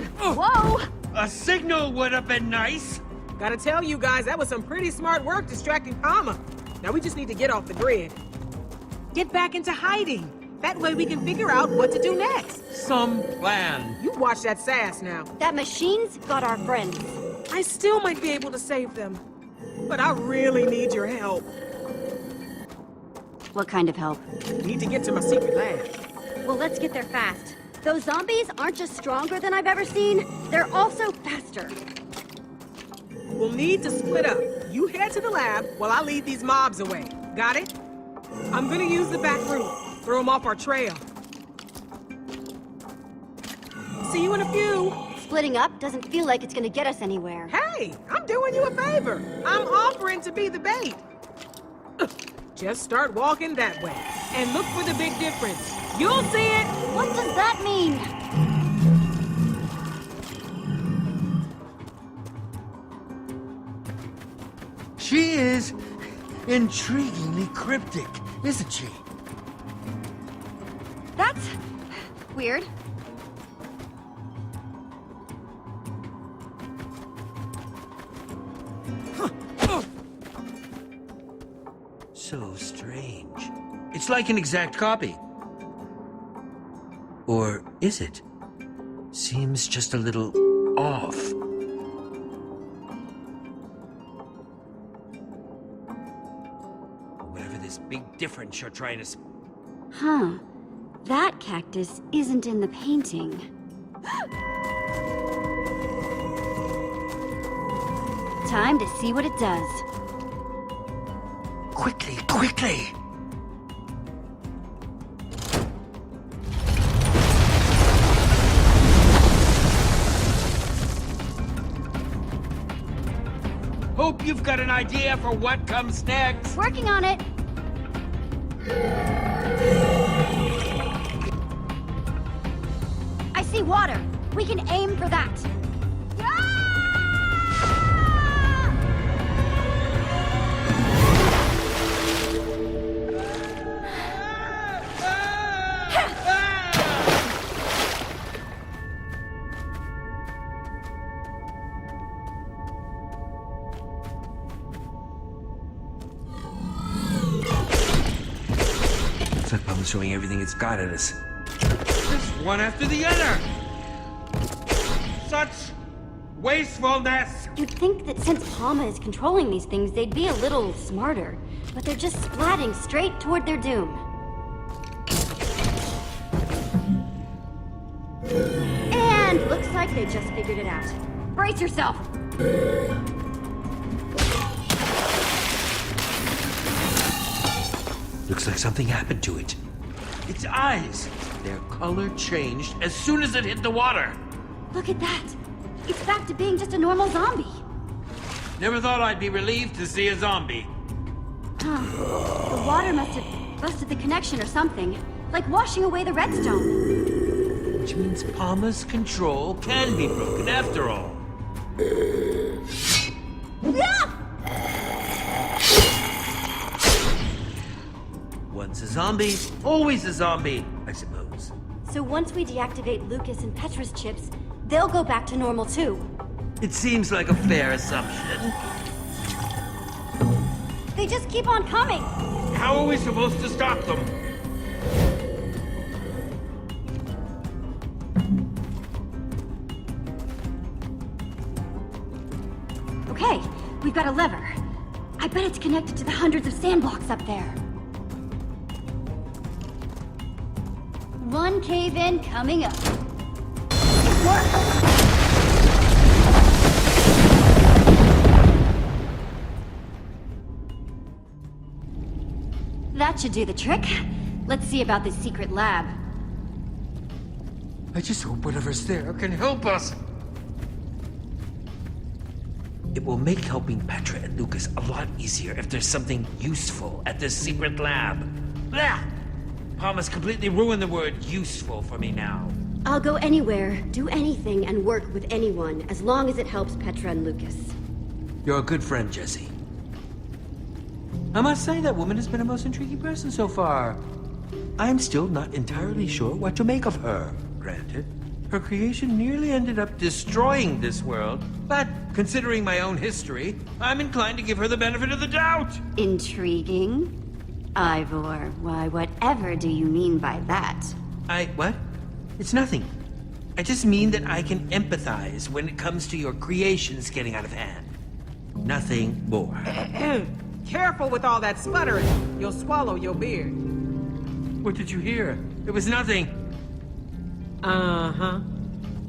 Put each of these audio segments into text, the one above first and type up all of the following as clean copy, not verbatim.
Whoa! A signal would have been nice. Gotta tell you guys, that was some pretty smart work distracting Palmer. Now we just need to get off the grid. Get back into hiding. That way we can figure out what to do next. Some plan. You watch that sass now. That machine's got our friends. I still might be able to save them. But I really need your help. What kind of help? Need to get to my secret lab. Well, let's get there fast. Those zombies aren't just stronger than I've ever seen, they're also faster. We'll need to split up. You head to the lab while I lead these mobs away. Got it? I'm gonna use the back route. Throw them off our trail. See you in a few. Splitting up doesn't feel like it's gonna get us anywhere. Hey, I'm doing you a favor. I'm offering to be the bait. Just start walking that way. And look for the big difference. You'll see it! What does that mean? She is intriguingly cryptic, isn't she? That's weird. So strange. It's like an exact copy. Or is it? Seems just a little off. Whatever this big difference you're trying to... Huh. That cactus isn't in the painting. Time to see what it does. Quickly, quickly! Hope you've got an idea for what comes next. Working on it. I see water. We can aim for that. Looks like Mama's showing everything it's got at us. Just one after the other! Such wastefulness! You'd think that since Palma is controlling these things, they'd be a little smarter. But they're just splatting straight toward their doom. And looks like they just figured it out. Brace yourself! Looks like something happened to it. Its eyes! Their color changed as soon as it hit the water! Look at that! It's back to being just a normal zombie. Never thought I'd be relieved to see a zombie. Huh. The water must have busted the connection or something. Like washing away the redstone. Which means Palma's control can be broken after all. Once a zombie, always a zombie, I suppose. So once we deactivate Lucas and Petra's chips, they'll go back to normal too. It seems like a fair assumption. They just keep on coming. How are we supposed to stop them? Okay, we've got a lever. I bet it's connected to the hundreds of sand blocks up there. One cave-in coming up. Work! That should do the trick. Let's see about this secret lab. I just hope whatever's there can help us. It will make helping Petra and Lucas a lot easier if there's something useful at this secret lab. Blah! Palma's completely ruined the word useful for me now. I'll go anywhere, do anything, and work with anyone, as long as it helps Petra and Lucas. You're a good friend, Jesse. I must say that woman has been a most intriguing person so far. I'm still not entirely sure what to make of her, granted. Her creation nearly ended up destroying this world, but considering my own history, I'm inclined to give her the benefit of the doubt. Intriguing. Ivor, why, whatever do you mean by that? What? It's nothing. I just mean that I can empathize when it comes to your creations getting out of hand. Nothing more. Careful with all that sputtering. You'll swallow your beard. What did you hear? It was nothing. Uh-huh.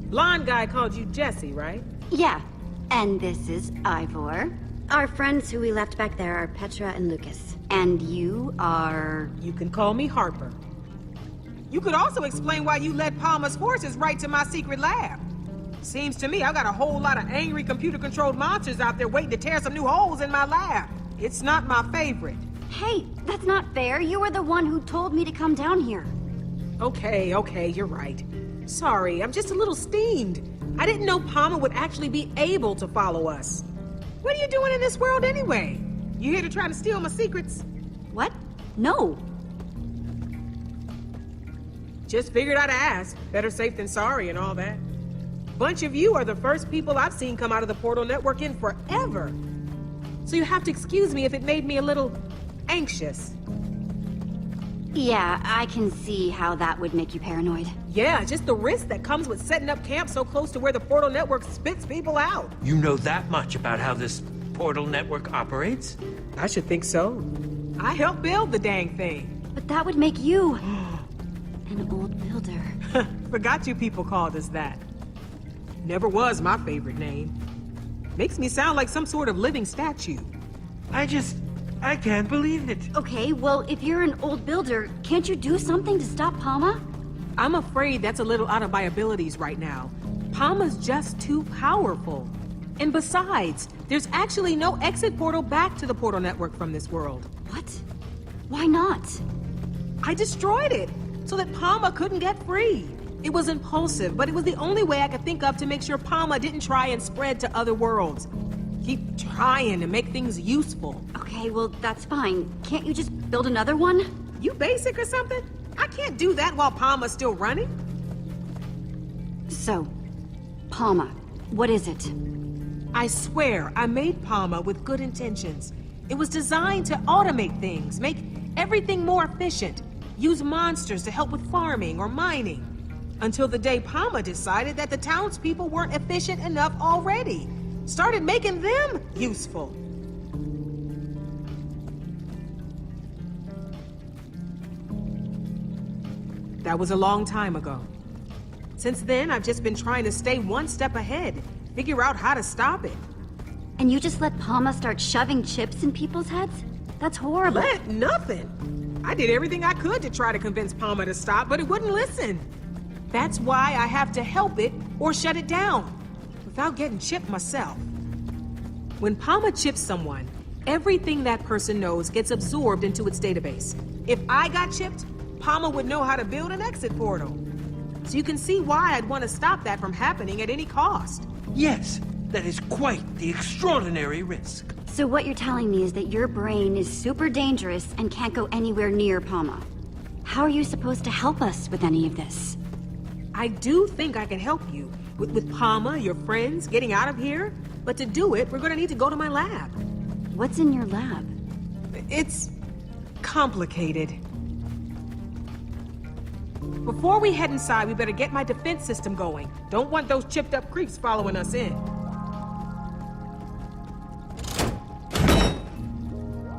Blonde guy called you Jesse, right? Yeah, and this is Ivor. Our friends who we left back there are Petra and Lucas. And you are... You can call me Harper. You could also explain why you led Palmer's forces right to my secret lab. Seems to me I've got a whole lot of angry computer-controlled monsters out there waiting to tear some new holes in my lab. It's not my favorite. Hey, that's not fair. You were the one who told me to come down here. Okay, you're right. Sorry, I'm just a little steamed. I didn't know Palmer would actually be able to follow us. What are you doing in this world anyway? You here to try to steal my secrets? What? No. Just figured I'd ask. Better safe than sorry and all that. Bunch of you are the first people I've seen come out of the Portal Network in forever. So you have to excuse me if it made me a little anxious. Yeah, I can see how that would make you paranoid. Yeah, just the risk that comes with setting up camp so close to where the Portal Network spits people out. You know that much about how this Portal Network operates? I should think so. I helped build the dang thing. But that would make you an old builder. Forgot you people called us that. Never was my favorite name. Makes me sound like some sort of living statue. I can't believe it. Okay, well, if you're an old builder, can't you do something to stop Palmer? I'm afraid that's a little out of my abilities right now. Palmer's just too powerful. And besides, there's actually no exit portal back to the Portal Network from this world. What? Why not? I destroyed it so that Palmer couldn't get free. It was impulsive, but it was the only way I could think of to make sure Palmer didn't try and spread to other worlds. Keep trying to make things useful. Okay, well, that's fine. Can't you just build another one? You basic or something? I can't do that while Palmer's still running. So, Palmer, what is it? I swear, I made Palmer with good intentions. It was designed to automate things, make everything more efficient, use monsters to help with farming or mining. Until the day Palmer decided that the townspeople weren't efficient enough already. Started making them useful. That was a long time ago. Since then, I've just been trying to stay one step ahead, figure out how to stop it. And you just let Palmer start shoving chips in people's heads? That's horrible. Let nothing. I did everything I could to try to convince Palmer to stop, but it wouldn't listen. That's why I have to help it or shut it down, without getting chipped myself. When Palmer chips someone, everything that person knows gets absorbed into its database. If I got chipped, Palmer would know how to build an exit portal. So you can see why I'd want to stop that from happening at any cost. Yes, that is quite the extraordinary risk. So what you're telling me is that your brain is super dangerous and can't go anywhere near Palmer. How are you supposed to help us with any of this? I do think I can help you. With Palmer, your friends, getting out of here. But to do it, we're gonna need to go to my lab. What's in your lab? It's complicated. Before we head inside, we better get my defense system going. Don't want those chipped up creeps following us in.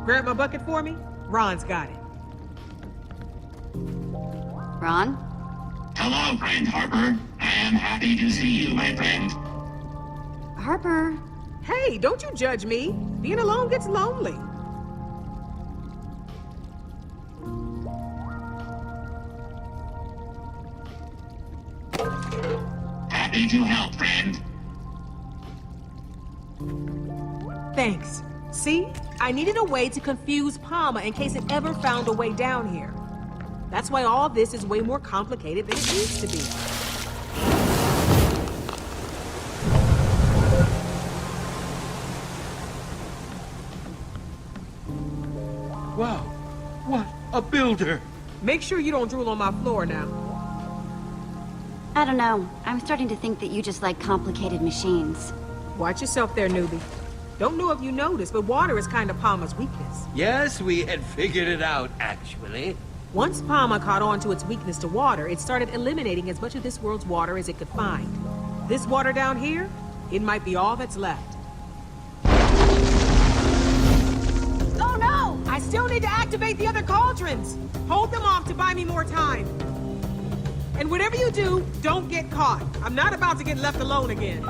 Grab my bucket for me? Ron's got it. Ron? Hello, friend Harper. I am happy to see you, my friend. Harper? Hey, don't you judge me. Being alone gets lonely. Happy to help, friend. Thanks. See? I needed a way to confuse Palmer in case it ever found a way down here. That's why all this is way more complicated than it needs to be. Wow, what a builder! Make sure you don't drool on my floor now. I don't know. I'm starting to think that you just like complicated machines. Watch yourself there, newbie. Don't know if you noticed, but water is kind of Palma's weakness. Yes, we had figured it out, actually. Once Palma caught on to its weakness to water, it started eliminating as much of this world's water as it could find. This water down here, it might be all that's left. Oh no! I still need to activate the other cauldrons! Hold them off to buy me more time. And whatever you do, don't get caught. I'm not about to get left alone again.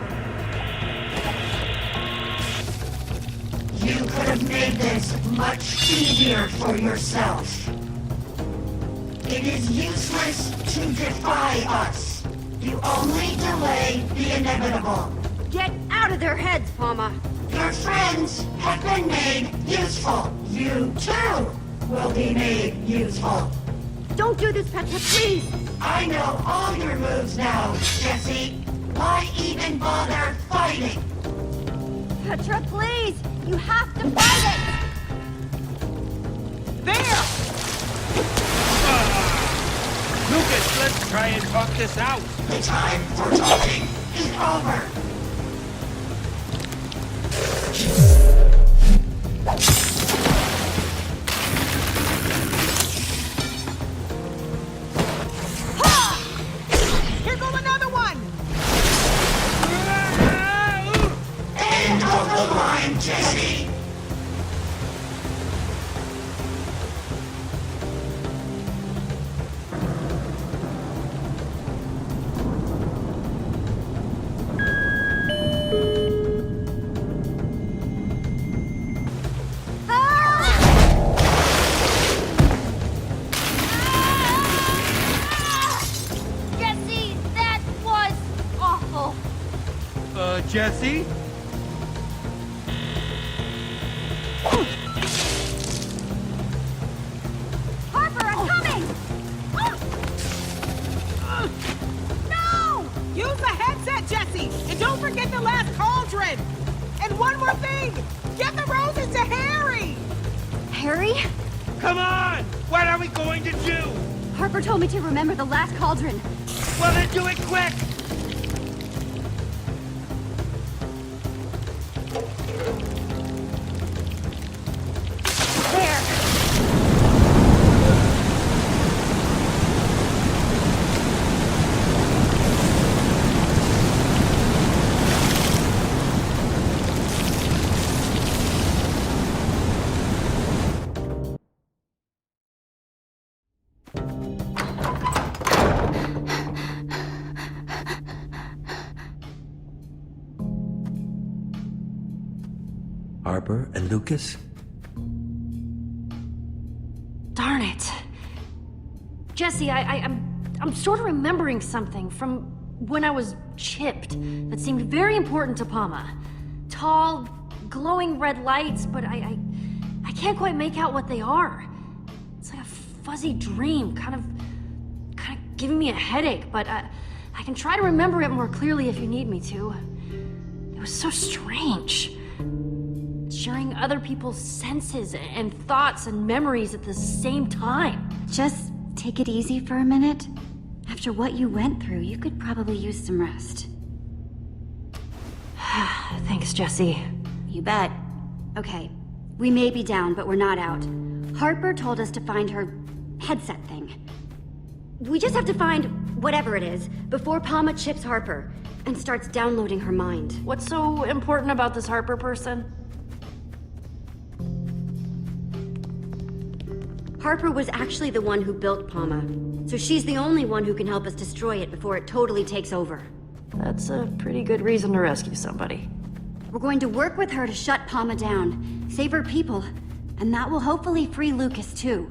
You could have made this much easier for yourself. It is useless to defy us. You only delay the inevitable. Get out of their heads, Palma! Your friends have been made useful. You, too, will be made useful. Don't do this, Petra, please! I know all your moves now, Jesse. Why even bother fighting? Petra, please! You have to fight it! There! Lucas, let's try and talk this out. The time for talking is over. Here goes another one! End of the line, Jesse. Jesse, that was awful. Jesse? Harper, I'm coming! No! Use the headset, Jesse! And don't forget the last cauldron! And one more thing! Get the roses to Harry! Harry? Come on! What are we going to do? Harper told me to remember the last cauldron. Well, then do it quick! There! Harper and Lucas? Darn it. Jesse, I'm sort of remembering something from when I was chipped that seemed very important to Palma. Tall, glowing red lights, but I can't quite make out what they are. It's like a fuzzy dream, kind of giving me a headache, but I can try to remember it more clearly if you need me to. It was so strange. Sharing other people's senses and thoughts and memories at the same time. Just take it easy for a minute. After what you went through, you could probably use some rest. Thanks, Jesse. You bet. Okay, we may be down, but we're not out. Harper told us to find her headset thing. We just have to find whatever it is before Palma chips Harper and starts downloading her mind. What's so important about this Harper person? Harper was actually the one who built Palma, so she's the only one who can help us destroy it before it totally takes over. That's a pretty good reason to rescue somebody. We're going to work with her to shut Palma down, save her people, and that will hopefully free Lucas too.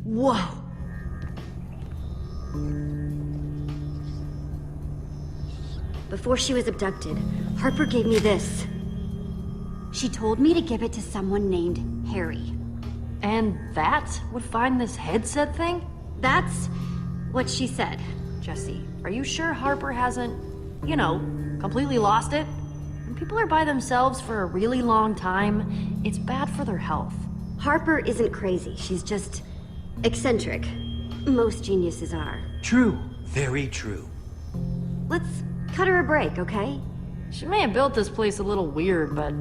Whoa! Before she was abducted, Harper gave me this. She told me to give it to someone named Harry. And that would find this headset thing? That's what she said. Jesse, are you sure Harper hasn't, completely lost it? When people are by themselves for a really long time, it's bad for their health. Harper isn't crazy. She's just eccentric. Most geniuses are. True. Very true. Let's cut her a break, okay? She may have built this place a little weird, but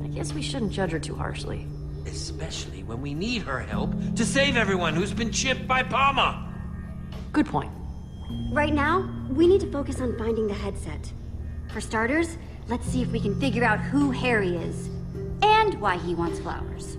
I guess we shouldn't judge her too harshly. Especially when we need her help to save everyone who's been chipped by Palma. Good point. Right now, we need to focus on finding the headset. For starters, let's see if we can figure out who Harry is. And why he wants flowers.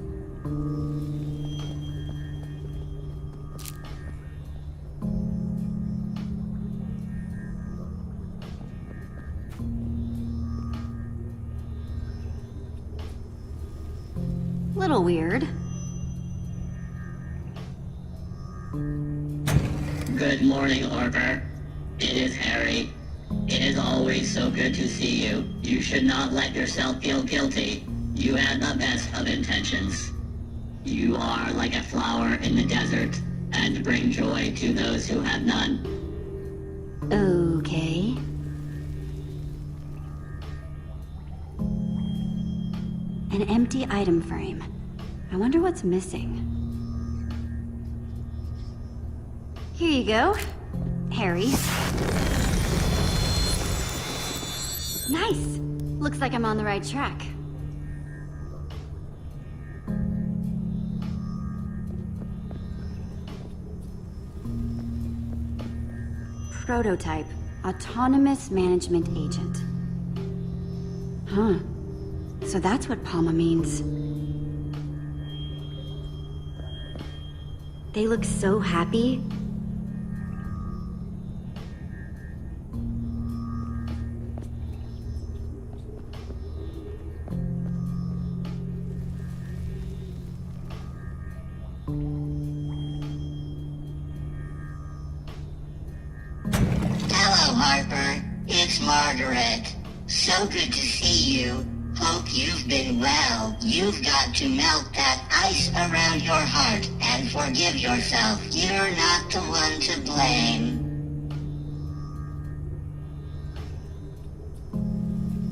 Little weird. Good morning, Harper. It is Harry. It is always so good to see you. You should not let yourself feel guilty. You had the best of intentions. You are like a flower in the desert, and bring joy to those who have none. Okay. An empty item frame. I wonder what's missing. Here you go, Harry. Nice. Looks like I'm on the right track. Prototype. Autonomous management agent. Huh. So that's what Palma means. They look so happy. Hello, Harper. It's Margaret. So good to see you. Hope you've been well. You've got to melt that ice around your heart and forgive yourself. You're not the one to blame.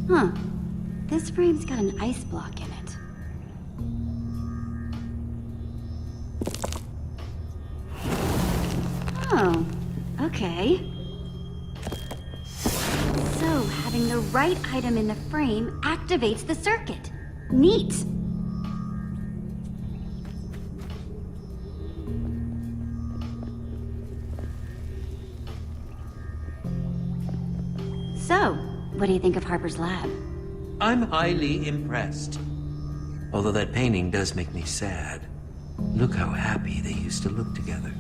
Huh. This frame's got an ice block in it. Oh, okay. So, having the right item in the frame activates the circuit. Neat! So, what do you think of Harper's lab? I'm highly impressed. Although that painting does make me sad. Look how happy they used to look together.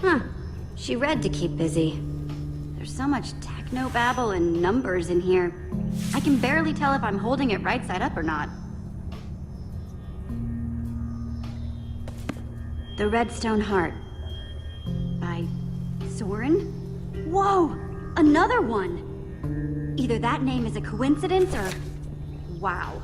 Huh. She read to keep busy. There's so much technobabble and numbers in here. I can barely tell if I'm holding it right side up or not. The Redstone Heart. By Soren? Whoa! Another one! Either that name is a coincidence or... wow.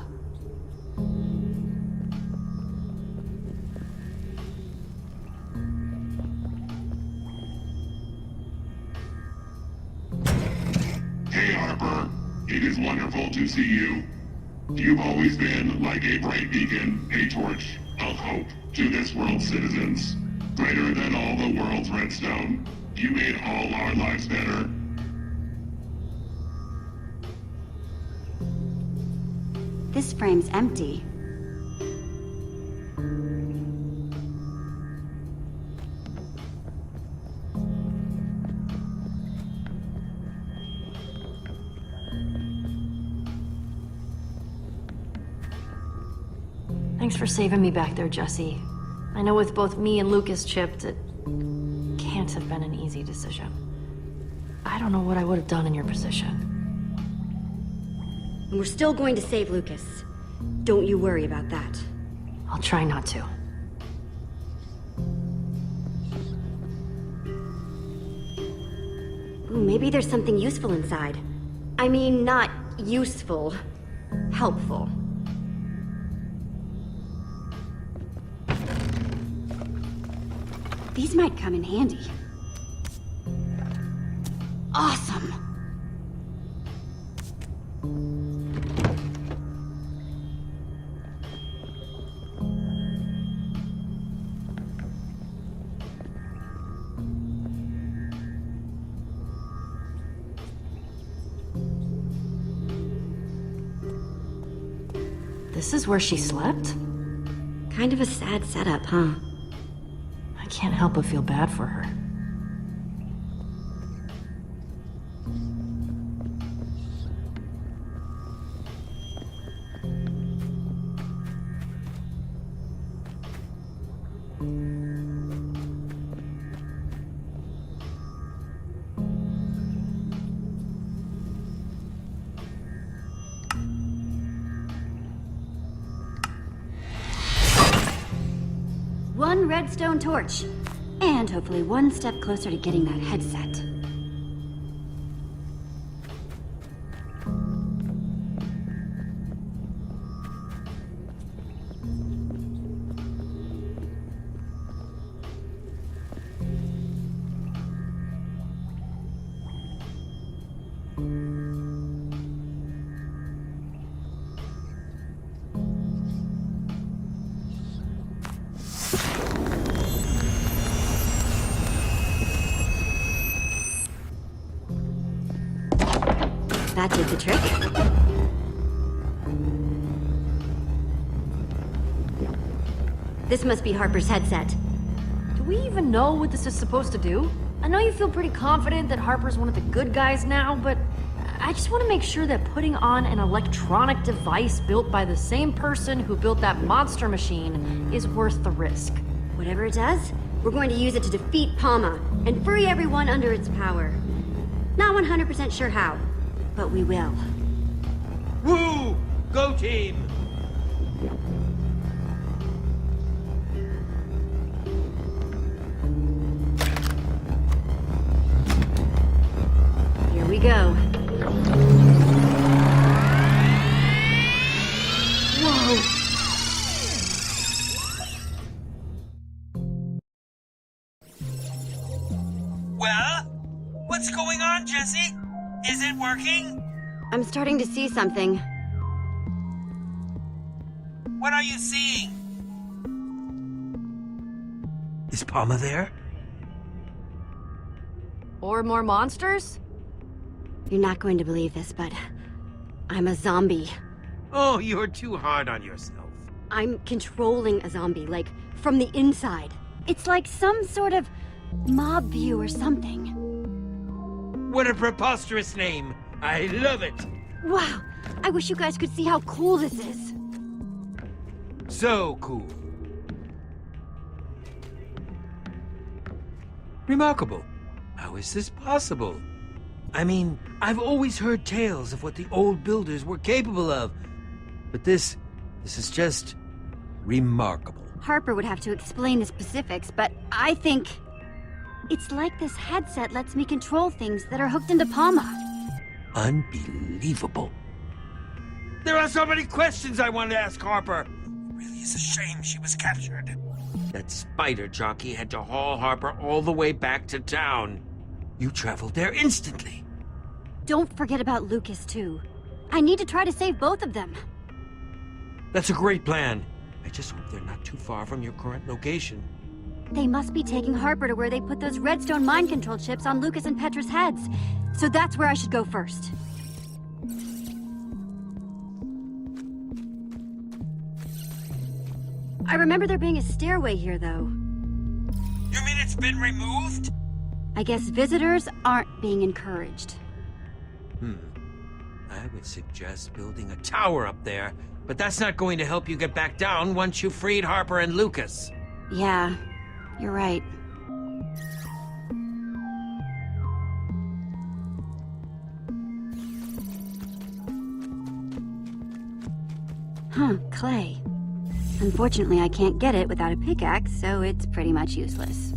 Hey, Harper. It is wonderful to see you. You've always been like a bright beacon, a torch of hope to this world's citizens. Greater than all the world's redstone. You made all our lives better. This frame's empty. Thanks for saving me back there, Jesse. I know with both me and Lucas chipped, it can't have been an easy decision. I don't know what I would have done in your position. And we're still going to save Lucas. Don't you worry about that. I'll try not to. Ooh, maybe there's something useful inside. I mean, not useful. Helpful. These might come in handy. Awesome! This is where she slept? Kind of a sad setup, huh? I can't help but feel bad for her. One redstone torch. And hopefully one step closer to getting that headset. That did the trick. This must be Harper's headset. Do we even know what this is supposed to do? I know you feel pretty confident that Harper's one of the good guys now, but I just want to make sure that putting on an electronic device built by the same person who built that monster machine is worth the risk. Whatever it does, we're going to use it to defeat Palma and free everyone under its power. Not 100% sure how, but we will. Woo! Go team! Here we go. Whoa! Well? What's going on, Jesse? Is it working? I'm starting to see something. What are you seeing? Is Palma there? Or more monsters? You're not going to believe this, but I'm a zombie. Oh, you're too hard on yourself. I'm controlling a zombie, like, from the inside. It's like some sort of mob view or something. What a preposterous name. I love it. Wow, I wish you guys could see how cool this is. So cool. Remarkable. How is this possible? I mean, I've always heard tales of what the old builders were capable of. But this is just remarkable. Harper would have to explain the specifics, but I think it's like this headset lets me control things that are hooked into Palma. Unbelievable. There are so many questions I want to ask Harper. It really is a shame she was captured. That spider jockey had to haul Harper all the way back to town. You traveled there instantly. Don't forget about Lucas, too. I need to try to save both of them. That's a great plan. I just hope they're not too far from your current location. They must be taking Harper to where they put those redstone mind control chips on Lucas and Petra's heads. So that's where I should go first. I remember there being a stairway here, though. You mean it's been removed? I guess visitors aren't being encouraged. I would suggest building a tower up there, but that's not going to help you get back down once you've freed Harper and Lucas. Yeah, you're right. Huh, clay. Unfortunately, I can't get it without a pickaxe, so it's pretty much useless.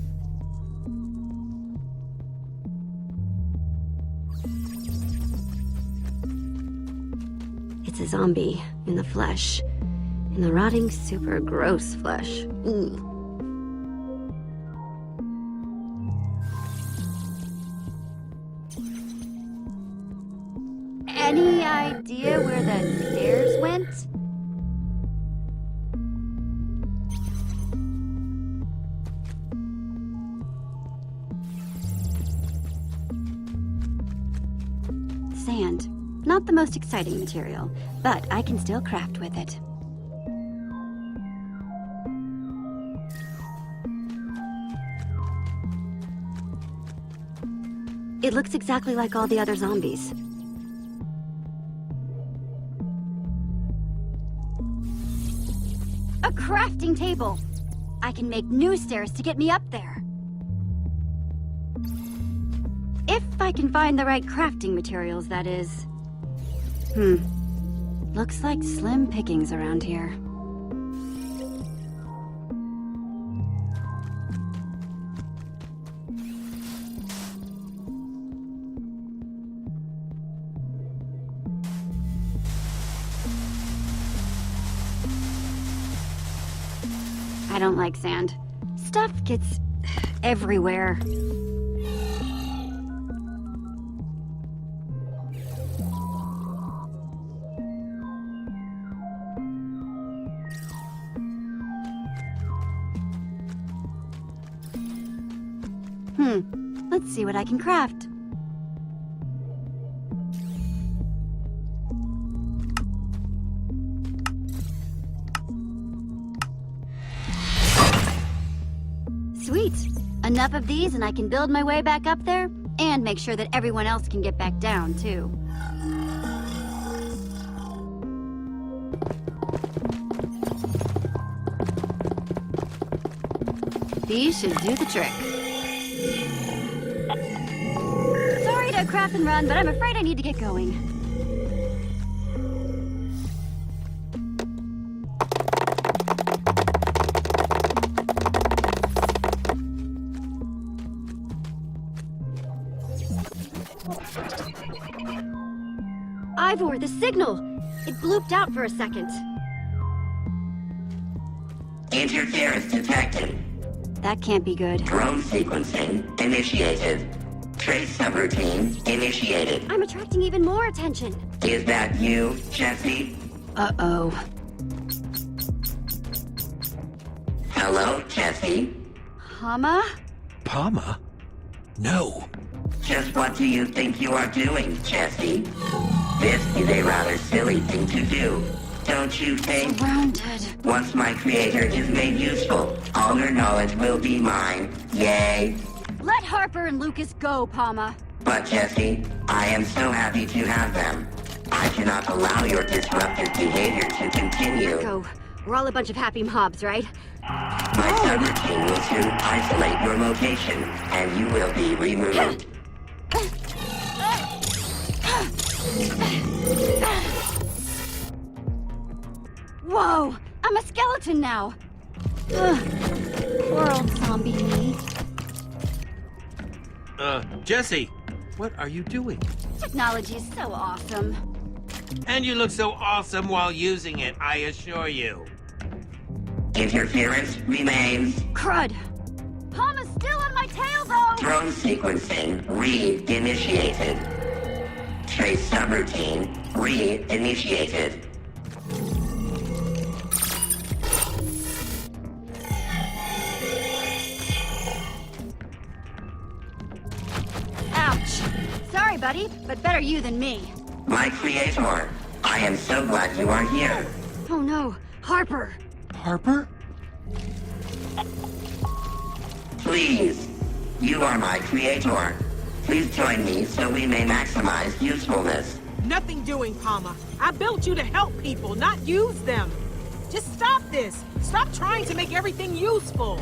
It's a zombie in the flesh. In the rotting, super gross flesh. Ooh. Any idea where the stairs went? Sand. Not the most exciting material, but I can still craft with it. It looks exactly like all the other zombies. A crafting table! I can make new stairs to get me up there. If I can find the right crafting materials, that is. Looks like slim pickings around here. I don't like sand. Stuff gets everywhere. Let's see what I can craft. Sweet! Enough of these and I can build my way back up there, and make sure that everyone else can get back down, too. These should do the trick. Sorry to craft and run, but I'm afraid I need to get going. Ivor, the signal! It blooped out for a second. Interference detected. That can't be good. Drone sequencing initiated. Trace subroutine initiated. I'm attracting even more attention. Is that you, Jesse? Uh-oh. Hello, Jesse? Hama? Palma? No. Just what do you think you are doing, Jesse? This is a rather silly thing to do, don't you think? Surrounded. Once my creator is made useful, all her knowledge will be mine. Yay! Let Harper and Lucas go, Palma. But Jesse, I am so happy to have them. I cannot allow your disruptive behavior to continue. Go. We're all a bunch of happy mobs, right? My subroutine will soon isolate your location, and you will be removed. Whoa! I'm a skeleton now! Poor old zombie me. Jesse, what are you doing? Technology is so awesome. And you look so awesome while using it, I assure you. Interference remains. Crud! Palma's still on my tail, though! Drone sequencing re-initiated. Trace subroutine re-initiated. Ouch! Sorry, buddy, but better you than me. My creator, I am so glad you are here. Oh no, Harper! Harper? Please, you are my creator. Please join me so we may maximize usefulness. Nothing doing, Palma. I built you to help people, not use them. Just stop this. Stop trying to make everything useful.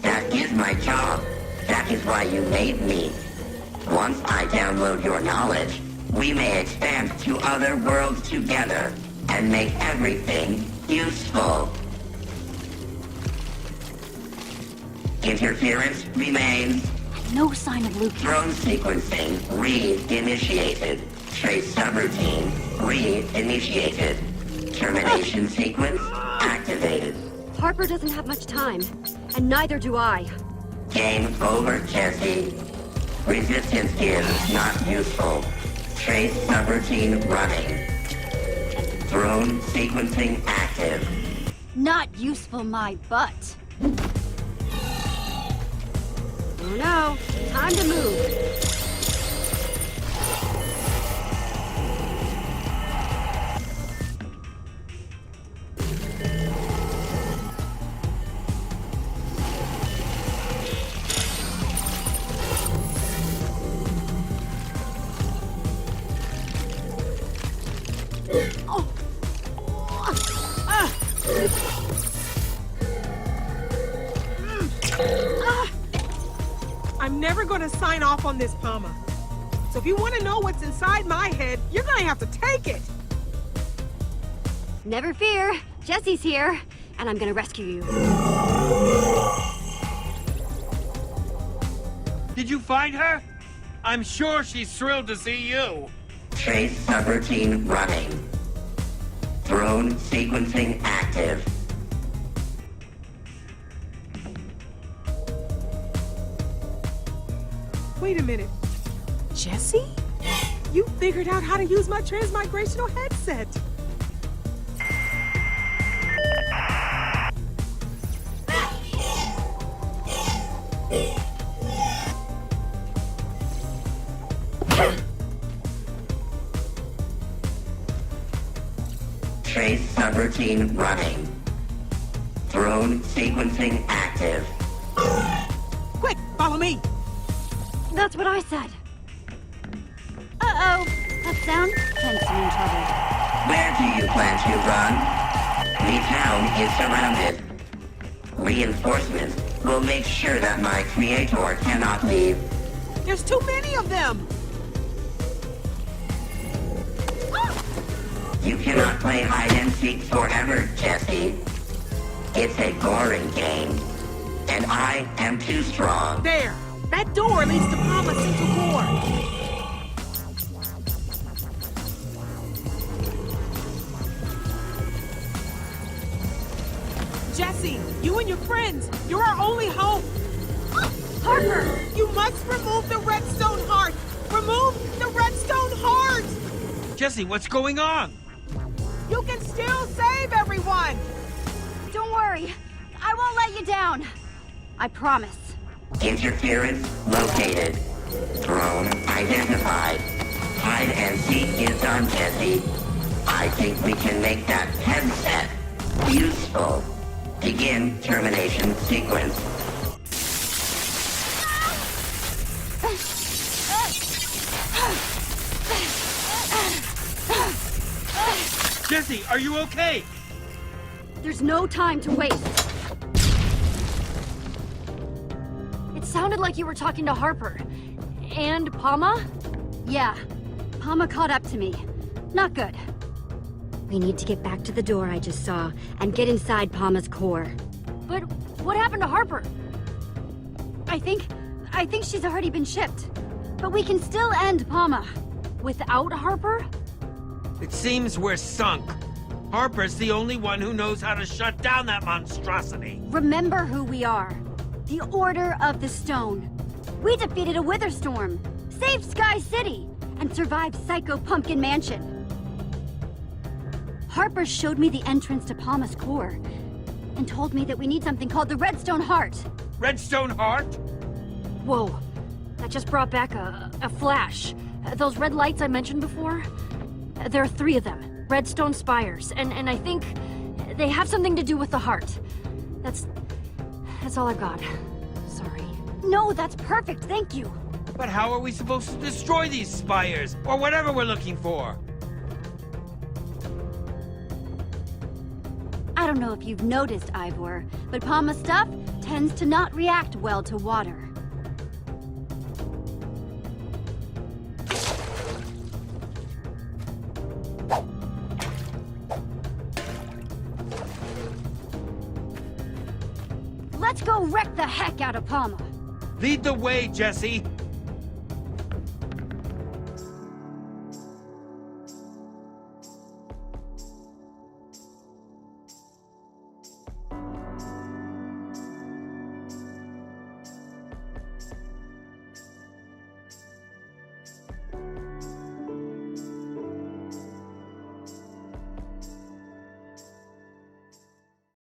That is my job. That is why you made me. Once I download your knowledge, we may expand to other worlds together and make everything useful. Interference remains. No sign of Lucas. Drone sequencing re-initiated. Trace subroutine re-initiated. Termination sequence activated. Harper doesn't have much time, and neither do I. Game over, Jesse. Resistance is not useful. Trace subroutine running. Drone sequencing active. Not useful, my butt. Oh no, time to move. I'm never gonna sign off on this, Palma. So if you want to know what's inside my head, you're gonna have to take it. Never fear, Jesse's here, and I'm gonna rescue you. Did you find her? I'm sure she's thrilled to see you. Trace subroutine running. Drone sequencing active. Wait a minute. Jesse? You figured out how to use my transmigrational headset. Trace subroutine running. Drone sequencing active. Quick, follow me. That's what I said. Uh-oh. That sound tends to mean trouble. Where do you plan to run? The town is surrounded. Reinforcements will make sure that my creator cannot leave. There's too many of them. You cannot play hide and seek forever, Jesse. It's a boring game. And I am too strong. There. That door leads to Palma's central core. Jesse, you and your friends, you're our only hope. Harper, you must remove the redstone heart. Remove the redstone heart. Jesse, what's going on? You can still save everyone. Don't worry. I won't let you down. I promise. Interference located. Drone identified. Hide and seek is done, Jesse. I think we can make that headset useful. Begin termination sequence. Jesse, are you okay? There's no time to waste. It sounded like you were talking to Harper. And Palma? Yeah. Palma caught up to me. Not good. We need to get back to the door I just saw and get inside Palma's core. But what happened to Harper? I think she's already been shipped. But we can still end Palma. Without Harper? It seems we're sunk. Harper's the only one who knows how to shut down that monstrosity. Remember who we are. The Order of the Stone. We defeated a wither storm, saved Sky City, and survived Psycho Pumpkin Mansion. Harper showed me the entrance to Palma's core and told me that we need something called the Redstone Heart. Redstone Heart? Whoa. That just brought back a flash. Those red lights I mentioned before? There are 3 of them. Redstone spires. And I think they have something to do with the heart. That's all I've got. Sorry. No, that's perfect, thank you. But how are we supposed to destroy these spires? Or whatever we're looking for? I don't know if you've noticed, Ivor, but Palma's stuff tends to not react well to water. Let's go wreck the heck out of Palma. Lead the way, Jesse.